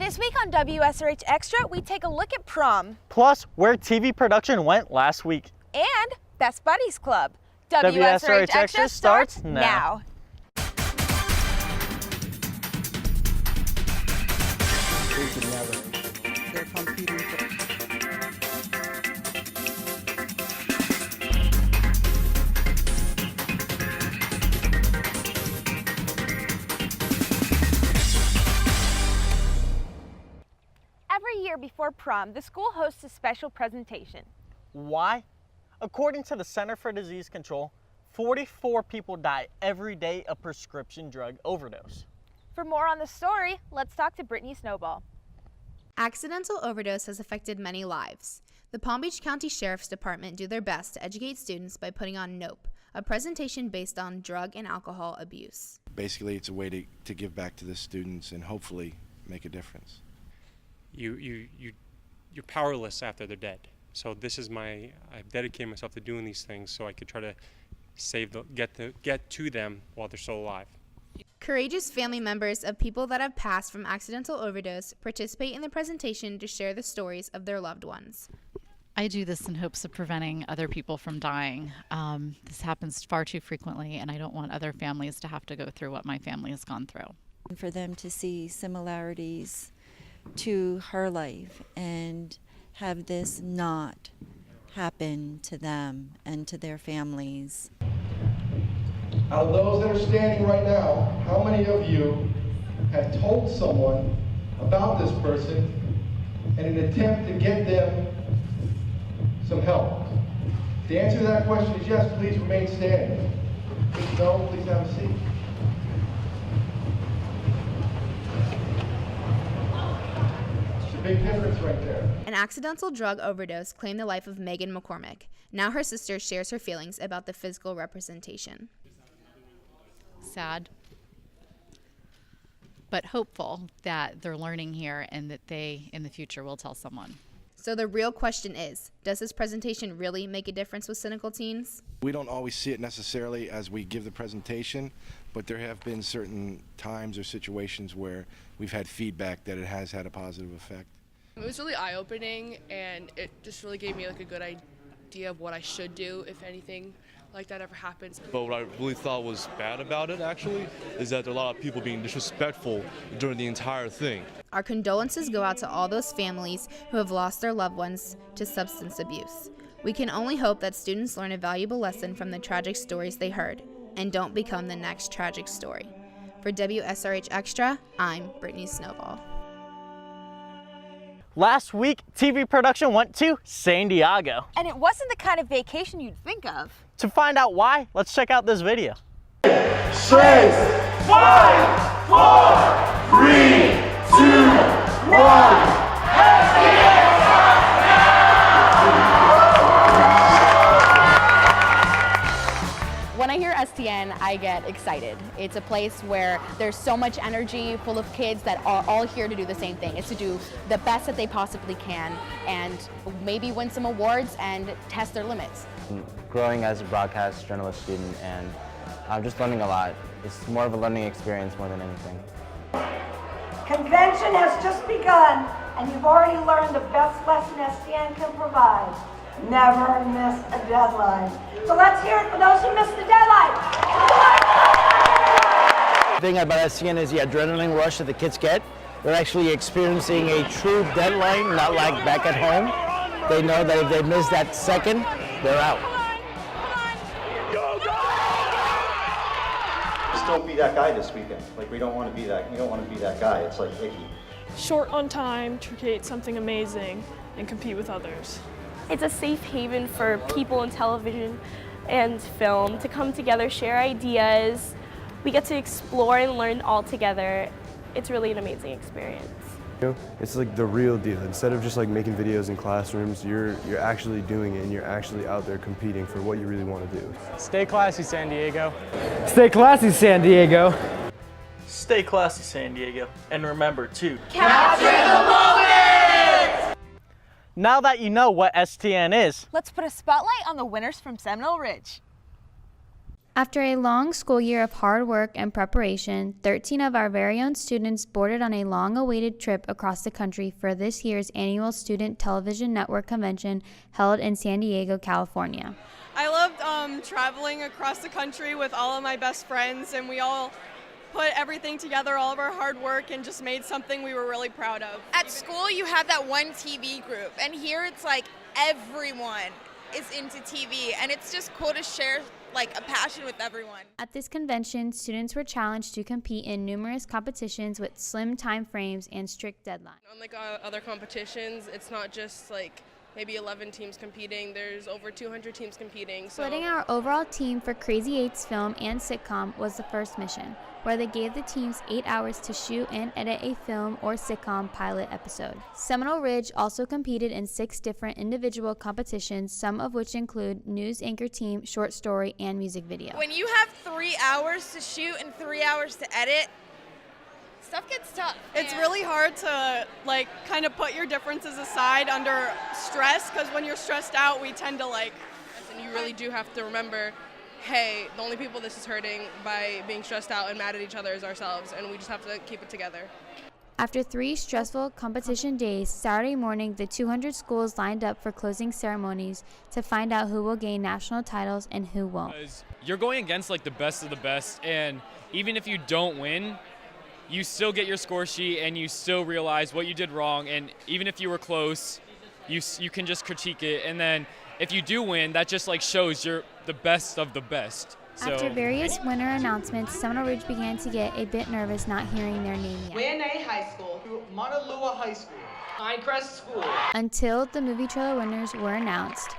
This week on WSRH Extra, we take a look at prom. Plus, where TV production went last week. And Best Buddies Club. WSRH Extra starts now. They're competing for. Every year before prom, the school hosts a special presentation. Why? According to the Center for Disease Control, 44 people die every day of prescription drug overdose. For more on the story, let's talk to Brittany Snowball. Accidental overdose has affected many lives. The Palm Beach County Sheriff's Department do their best to educate students by putting on NOPE, a presentation based on drug and alcohol abuse. Basically, it's a way to give back to the students and hopefully make a difference. You're powerless after they're dead. So this is I've dedicated myself to doing these things so I could try to get to them while they're still alive. Courageous family members of people that have passed from accidental overdose participate in the presentation to share the stories of their loved ones. I do this in hopes of preventing other people from dying. This happens far too frequently, and I don't want other families to have to go through what my family has gone through. For them to see similarities to her life and have this not happen to them and to their families. Out of those that are standing right now, how many of you have told someone about this person in an attempt to get them some help? The answer to that question is yes, please remain standing. If no, please have a seat. Big difference right there. An accidental drug overdose claimed the life of Megan McCormick. Now her sister shares her feelings about the physical representation. Sad, but hopeful that they're learning here and that they, in the future, will tell someone. So the real question is, does this presentation really make a difference with cynical teens? We don't always see it necessarily as we give the presentation, but there have been certain times or situations where we've had feedback that it has had a positive effect. It was really eye-opening, and it just really gave me a good idea of what I should do if anything like that ever happens. But what I really thought was bad about it, actually, is that there are a lot of people being disrespectful during the entire thing. Our condolences go out to all those families who have lost their loved ones to substance abuse. We can only hope that students learn a valuable lesson from the tragic stories they heard and don't become the next tragic story. For WSRH Extra, I'm Brittany Snowball. Last week, TV production went to San Diego. And it wasn't the kind of vacation you'd think of. To find out why, let's check out this video. 6, 5, 4, 3, 2, 1. When I hear STN, I get excited. It's a place where there's so much energy, full of kids that are all here to do the same thing. It's to do the best that they possibly can and maybe win some awards and test their limits. Growing as a broadcast journalist student, and I'm just learning a lot. It's more of a learning experience more than anything. Convention has just begun, and you've already learned the best lesson STN can provide. Never miss a deadline. So let's hear it for those who missed the deadline. The thing about STN is the adrenaline rush that the kids get. They're actually experiencing a true deadline, not like back at home. They know that if they miss that second, they're out. Just don't be that guy this weekend. Like, we don't want to be that. You don't want to be that guy. It's like icky. Short on time to create something amazing and compete with others. It's a safe haven for people in television and film to come together, share ideas. We get to explore and learn all together. It's really an amazing experience. It's like the real deal. Instead of just like making videos in classrooms, you're actually doing it and you're actually out there competing for what you really want to do. Stay classy, San Diego. Stay classy, San Diego. Stay classy, San Diego. And remember to capture the moment! Now that you know what STN is, let's put a spotlight on the winners from Seminole Ridge. After a long school year of hard work and preparation, 13 of our very own students boarded on a long-awaited trip across the country for this year's annual Student Television Network convention held in San Diego, California. I loved traveling across the country with all of my best friends, and we all put everything together, all of our hard work, and just made something we were really proud of. At school, you have that one TV group, and here it's like everyone is into TV, and it's just cool to share like a passion with everyone. At this convention, students were challenged to compete in numerous competitions with slim time frames and strict deadlines. Unlike other competitions, it's not just like maybe 11 teams competing, there's over 200 teams competing. Splitting our overall team for Crazy 8's film and sitcom was the first mission, where they gave the teams 8 hours to shoot and edit a film or sitcom pilot episode. Seminole Ridge also competed in 6 different individual competitions, some of which include news anchor team, short story, and music video. When you have 3 hours to shoot and 3 hours to edit, stuff gets tough. It's really hard to like kind of put your differences aside under stress, because when you're stressed out, we tend to like. And you really do have to remember, hey, the only people this is hurting by being stressed out and mad at each other is ourselves, and we just have to keep it together. After 3 stressful competition days, Saturday morning, the 200 schools lined up for closing ceremonies to find out who will gain national titles and who won't. You're going against like the best of the best, and even if you don't win, you still get your score sheet and you still realize what you did wrong, and even if you were close, you can just critique it, and then if you do win, that just like shows you're the best of the best. So, after various winner announcements, Seminole Ridge began to get a bit nervous not hearing their name yet. Waianae High School, Mauna Lua High School, Pinecrest School. Until the movie trailer winners were announced.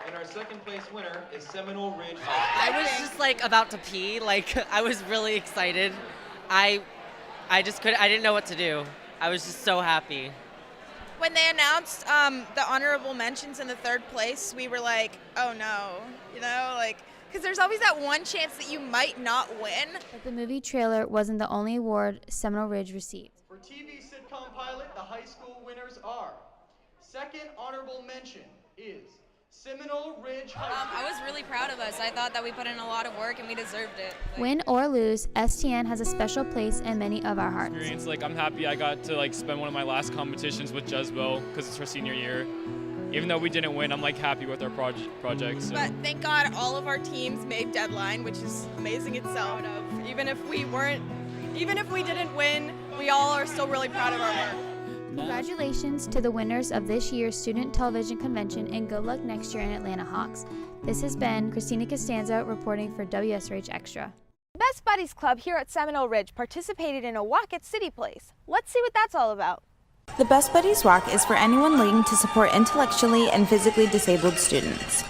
And our second place winner is Seminole Ridge High School. I was just like about to pee, like I was really excited. I didn't know what to do. I was just so happy. When they announced the honorable mentions in the 3rd place, we were like, oh no, you know, like, because there's always that one chance that you might not win. But the movie trailer wasn't the only award Seminole Ridge received. For TV sitcom pilot, the high school winners are, second honorable mention is Seminole Ridge High School. I was really proud of us. I thought that we put in a lot of work and we deserved it. Win or lose, STN has a special place in many of our hearts. Like, I'm happy I got to like spend one of my last competitions with Jezebel because it's her senior year. Even though we didn't win, I'm like happy with our project. So. But thank God all of our teams made deadline, which is amazing itself. Even if we didn't win, we all are still really proud of our work. Congratulations to the winners of this year's Student Television Convention, and good luck next year in Atlanta Hawks. This has been Christina Costanzo reporting for WSRH Extra. The Best Buddies Club here at Seminole Ridge participated in a walk at City Place. Let's see what that's all about. The Best Buddies Walk is for anyone looking to support intellectually and physically disabled students.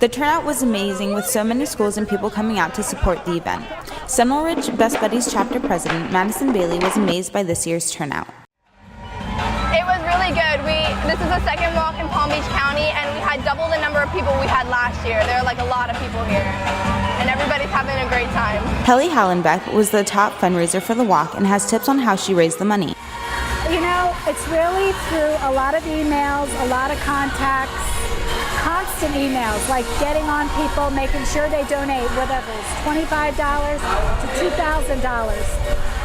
The turnout was amazing, with so many schools and people coming out to support the event. Seminole Ridge Best Buddies Chapter President Madison Bailey was amazed by this year's turnout. It was really good. This is the second walk in Palm Beach County, and we had double the number of people we had last year. There are like a lot of people here, and everybody's having a great time. Kelly Hallenbeck was the top fundraiser for the walk and has tips on how she raised the money. You know, it's really through a lot of emails, a lot of contacts, constant emails, like getting on people, making sure they donate, whatever it's $25 to $2,000.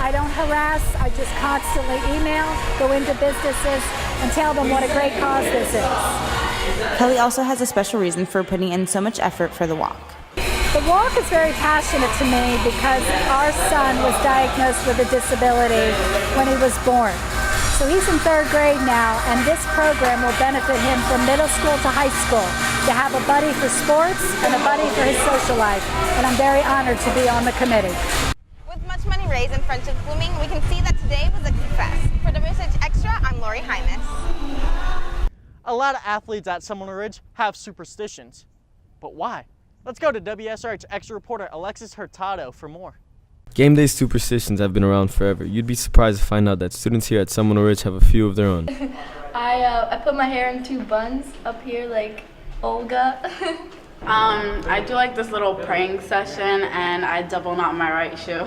I don't harass, I just constantly email, go into businesses, and tell them what a great cause this is. Kelly also has a special reason for putting in so much effort for the walk. The walk is very passionate to me because our son was diagnosed with a disability when he was born. So he's in 3rd grade now, and this program will benefit him from middle school to high school, to have a buddy for sports and a buddy for his social life. And I'm very honored to be on the committee. With much money raised and friendships blooming, we can see that today was a success. For WSRH Extra, I'm Lori Hymas. A lot of athletes at Seminole Ridge have superstitions. But why? Let's go to WSRH Extra reporter Alexis Hurtado for more. Game day superstitions have been around forever. You'd be surprised to find out that students here at Seminole Ridge have a few of their own. I put my hair in 2 buns up here like Olga. I do like this little praying session, and I double knot my right shoe.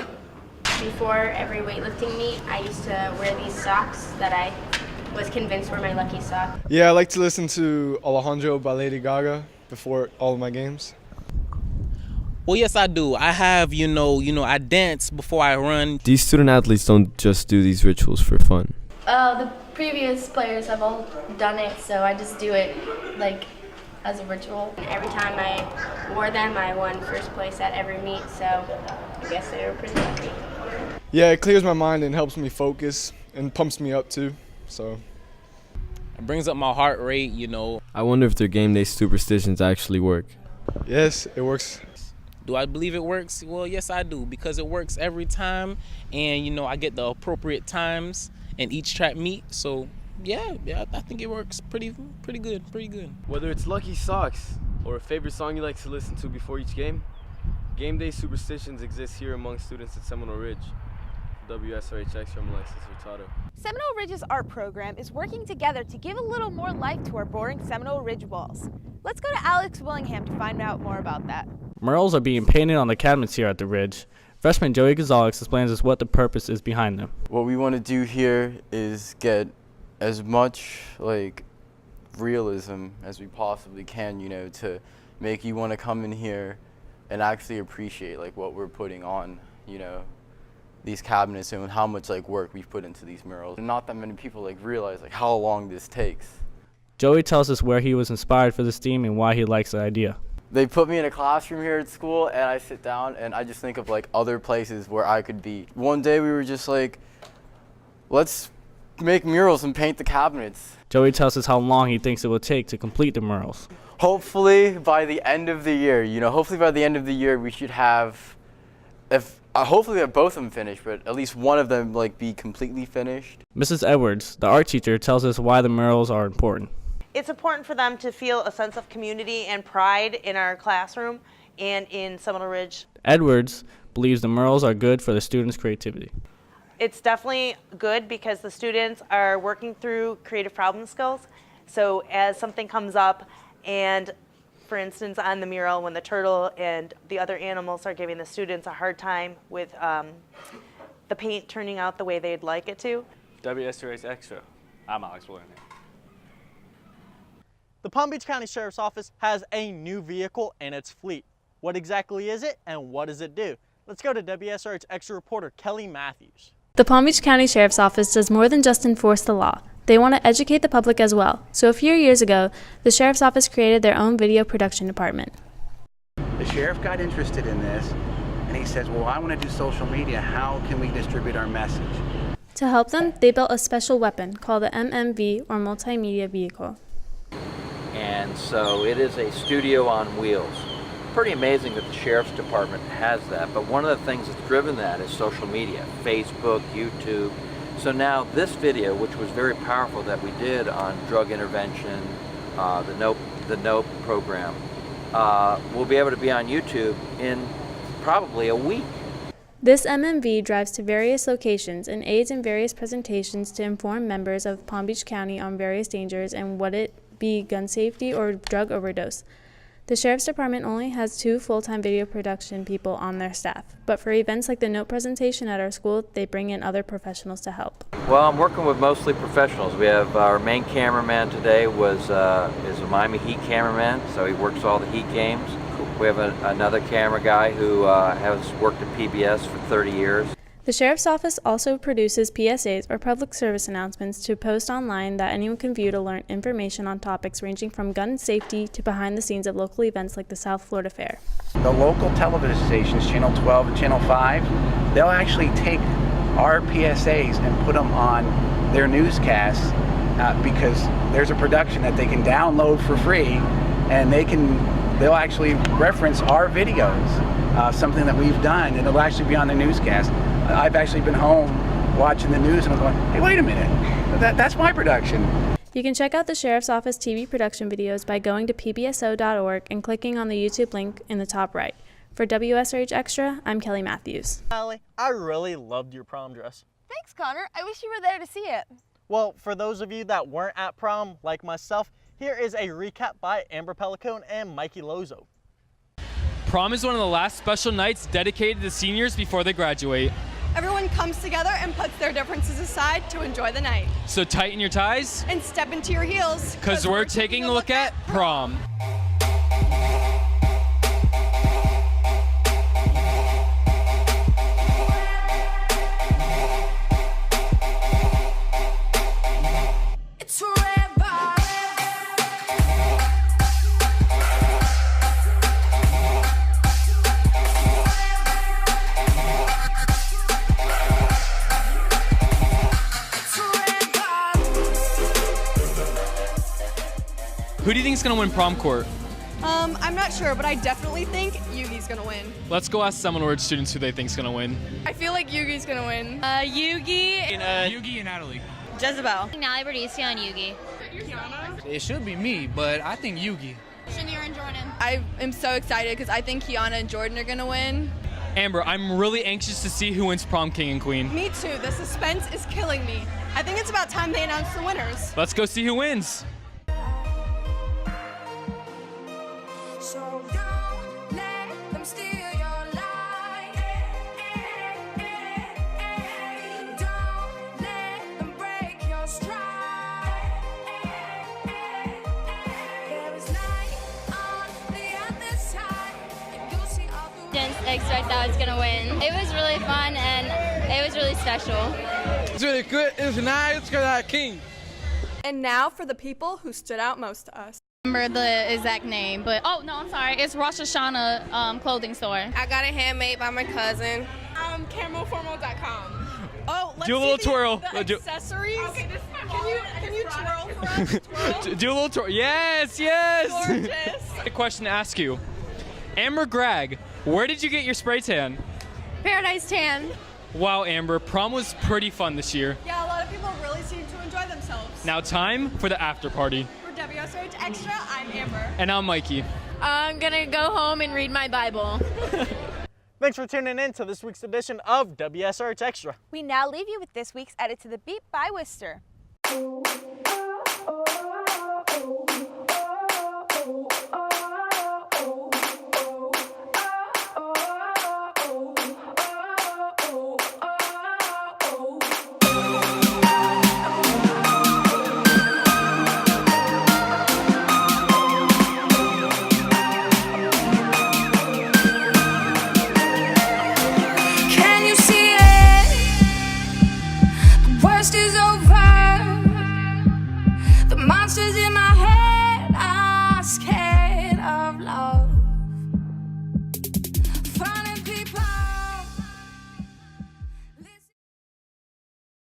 Before every weightlifting meet, I used to wear these socks that I was convinced were my lucky sock. Yeah, I like to listen to Alejandro by Lady Gaga before all of my games. Well, yes, I do. I have, I dance before I run. These student athletes don't just do these rituals for fun. The previous players have all done it, so I just do it like as a ritual. Every time I wore them, I won first place at every meet, so I guess they were pretty lucky. Yeah, it clears my mind and helps me focus and pumps me up too, so. It brings up my heart rate, I wonder if their game day superstitions actually work. Yes, it works. Do I believe it works? Well, yes, I do, because it works every time, and I get the appropriate times in each track meet. So, yeah, I think it works pretty good. Whether it's lucky socks or a favorite song you like to listen to before each game day superstitions exist here among students at Seminole Ridge. WSRH Extra, I'm Alexis Hurtado. Seminole Ridge's art program is working together to give a little more life to our boring Seminole Ridge walls. Let's go to Alex Willingham to find out more about that. Murals are being painted on the cabinets here at the Ridge. Freshman Joey Gonzalez explains us what the purpose is behind them. What we want to do here is get as much realism as we possibly can, to make you want to come in here and actually appreciate what we're putting on, these cabinets and how much work we've put into these murals. And not that many people realize how long this takes. Joey tells us where he was inspired for this theme and why he likes the idea. They put me in a classroom here at school, and I sit down and I just think of other places where I could be. One day we were just let's make murals and paint the cabinets. Joey tells us how long he thinks it will take to complete the murals. Hopefully by the end of the year, we should have, hopefully we have both of them finished, but at least one of them be completely finished. Mrs. Edwards, the art teacher, tells us why the murals are important. It's important for them to feel a sense of community and pride in our classroom and in Seminole Ridge. Edwards believes the murals are good for the students' creativity. It's definitely good because the students are working through creative problem skills. So as something comes up, and for instance on the mural when the turtle and the other animals are giving the students a hard time with the paint turning out the way they'd like it to. WSRH Extra, I'm Alex Willingham. The Palm Beach County Sheriff's Office has a new vehicle in its fleet. What exactly is it and what does it do? Let's go to WSRH Extra reporter Kelly Matthews. The Palm Beach County Sheriff's Office does more than just enforce the law. They want to educate the public as well. So a few years ago, the Sheriff's Office created their own video production department. The sheriff got interested in this and he says, well, I want to do social media. How can we distribute our message? To help them, they built a special weapon called the MMV, or Multimedia Vehicle. And so it is a studio on wheels. Pretty amazing that the Sheriff's Department has that, but one of the things that's driven that is social media, Facebook, YouTube. So now this video, which was very powerful that we did on drug intervention, the NOPE program, will be able to be on YouTube in probably a week. This MMV drives to various locations and aids in various presentations to inform members of Palm Beach County on various dangers and what it be gun safety or drug overdose. The Sheriff's Department only has 2 full-time video production people on their staff, but for events like the NOTE presentation at our school, they bring in other professionals to help. Well, I'm working with mostly professionals. We have our main cameraman today is a Miami Heat cameraman, so he works all the Heat games. We have another camera guy who has worked at PBS for 30 years. The Sheriff's Office also produces PSAs, or public service announcements, to post online that anyone can view to learn information on topics ranging from gun safety to behind the scenes of local events like the South Florida Fair. The local television stations, Channel 12 and Channel 5, they'll actually take our PSAs and put them on their newscasts because there's a production that they can download for free, and they'll actually reference our videos, something that we've done, and it'll actually be on the newscast. I've actually been home watching the news and I'm going, hey, wait a minute, that's my production. You can check out the Sheriff's Office TV production videos by going to pbso.org and clicking on the YouTube link in the top right. For WSRH Extra, I'm Kelly Matthews. Allie, I really loved your prom dress. Thanks, Connor. I wish you were there to see it. Well, for those of you that weren't at prom, like myself, here is a recap by Amber Pellicone and Mikey Lozo. Prom is one of the last special nights dedicated to seniors before they graduate. Everyone comes together and puts their differences aside to enjoy the night. So tighten your ties and step into your heels, because we're taking a look at prom. Who do you think is going to win prom court? I'm not sure, but I definitely think Yugi's gonna win. Let's go ask Seminole Ridge students who they think is going to win. I feel like Yugi's gonna win. Yugi. Yugi and Natalie. Jezebel. Natalie Berdicia and Yugi. It should be me, but I think Yugi. Shania and Jordan. I am so excited because I think Kiana and Jordan are gonna win. Amber, I'm really anxious to see who wins prom king and queen. Me too. The suspense is killing me. I think it's about time they announce the winners. Let's go see who wins. So don't let them steal your light. Don't let them break your stride. There is light on the other side. You'll see all the Didn't expect that I was gonna win. It was really fun and it was really special. It's really good. It's nice. It's gonna have king. And now for the people who stood out most to us. Remember the exact name, but oh no, I'm sorry. It's Rosh Hashanah clothing store. I got it handmade by my cousin. Caramelformal.com. Oh, let's Do a little see twirl. The accessories. Okay, this is my can you twirl for us? Twirl. Do a little twirl. Yes, yes. Gorgeous. A question to ask you. Amber Greg, where did you get your spray tan? Paradise Tan. Wow, Amber, prom was pretty fun this year. Yeah, a lot of people really seem to enjoy themselves. Now time for the after party. For WSRH Extra, I'm Amber. And I'm Mikey. I'm gonna go home and read my Bible. Thanks for tuning in to this week's edition of WSRH Extra. We now leave you with this week's Edit to the Beat by Wister. Can you see it? The worst is over. The monsters in my head are scared.